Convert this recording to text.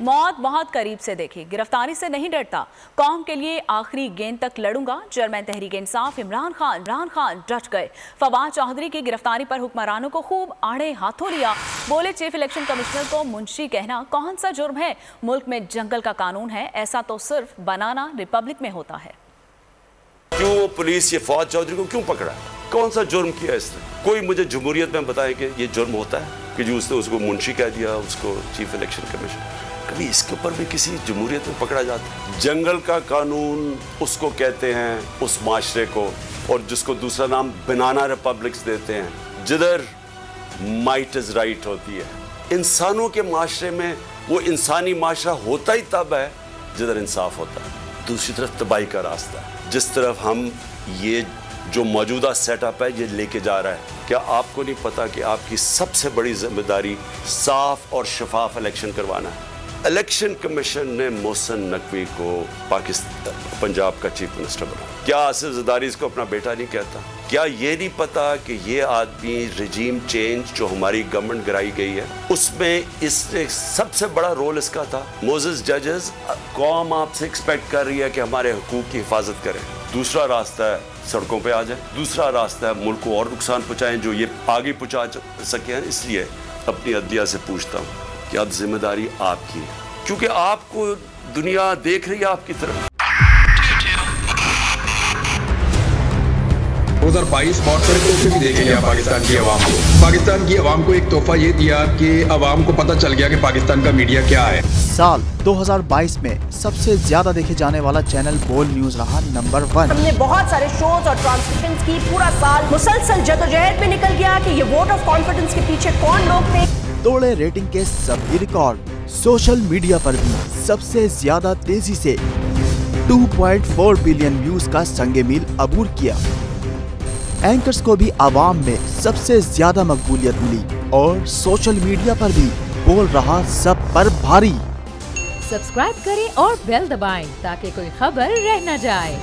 मौत बहुत करीब से देखी, गिरफ्तारी से नहीं डरता, कौम के लिए आखिरी गेंद तक लड़ूंगा। चेयरमैन तहरीक इंसाफ इमरान खान डट गए। फवाद चौधरी की गिरफ्तारी पर हुक्मरानों को खूब आड़े हाथों लिया। बोले चीफ इलेक्शन कमिश्नर को मुंशी कहना कौन सा जुर्म है, मुल्क में जंगल का कानून है, ऐसा तो सिर्फ बनाना रिपब्लिक में होता है। क्यों पुलिस ये फवाद चौधरी को क्यों पकड़ा, कौन सा जुर्म किया इसने? कोई मुझे जमहूरियत में बताए कि ये जुर्म होता है कि जो उसने उसको मुंशी कह दिया, उसको चीफ इलेक्शन कमिश्नर? कभी इसके ऊपर भी किसी जमहूरियत में पकड़ा जाता है? जंगल का कानून उसको कहते हैं, उस माशरे को, और जिसको दूसरा नाम बनाना रिपब्लिक्स देते हैं, जिधर माइट इज राइट होती है। इंसानों के माशरे में वो इंसानी माशरा होता ही तब है जिधर इंसाफ होता है। दूसरी तरफ तबाही का रास्ता है, जिस तरफ हम ये जो मौजूदा सेटअप है ये लेके जा रहा है। क्या आपको नहीं पता कि आपकी सबसे बड़ी जिम्मेदारी साफ और शफाफ इलेक्शन करवाना है? इलेक्शन कमीशन ने मोहसिन नकवी को पंजाब का चीफ मिनिस्टर बनाया। क्या आसिफ ज़रदारी इसको अपना बेटा नहीं कहता? क्या ये नहीं पता कि ये आदमी रिजीम चेंज जो हमारी गवर्नमेंट गिराई गई है उसमें इसने सबसे बड़ा रोल इसका था। मोजेस जजेस, कौम आपसे एक्सपेक्ट कर रही है कि हमारे हुकूक की हिफाजत करें। दूसरा रास्ता है सड़कों पे आ जाए, दूसरा रास्ता है मुल्क को और नुकसान पहुंचाएं जो ये आगे पहुंचा सके हैं। इसलिए अपनी अदलिया से पूछता हूँ कि अब जिम्मेदारी आपकी है, क्योंकि आपको दुनिया देख रही है आपकी तरफ। 2022 बहुत सारे तोहफे भी देखे गया पाकिस्तान की आवाम को। पाकिस्तान की आवाम को एक तोहफा ये दिया कि आवाम को पता चल गया कि पाकिस्तान का मीडिया क्या है। साल 2022 में सबसे ज्यादा देखे जाने वाला चैनल बोल न्यूज रहा नंबर 1। हमने बहुत सारे शोज और ट्रांसमिशंस की, पूरा साल मुसलसल जदोजहद में निकल गया कि ये वोट ऑफ कॉन्फिडेंस के पीछे कौन लोग थे। तोड़े रेटिंग के सभी रिकॉर्ड। सोशल मीडिया पर भी सबसे ज्यादा तेजी से 2.4 बिलियन व्यूज का संगे मील अबूर किया। एंकर्स को भी आवाम में सबसे ज्यादा मकबूलियत मिली और सोशल मीडिया पर भी बोल रहा सब पर भारी। सब्सक्राइब करें और बेल दबाएं ताकि कोई खबर रह न जाए।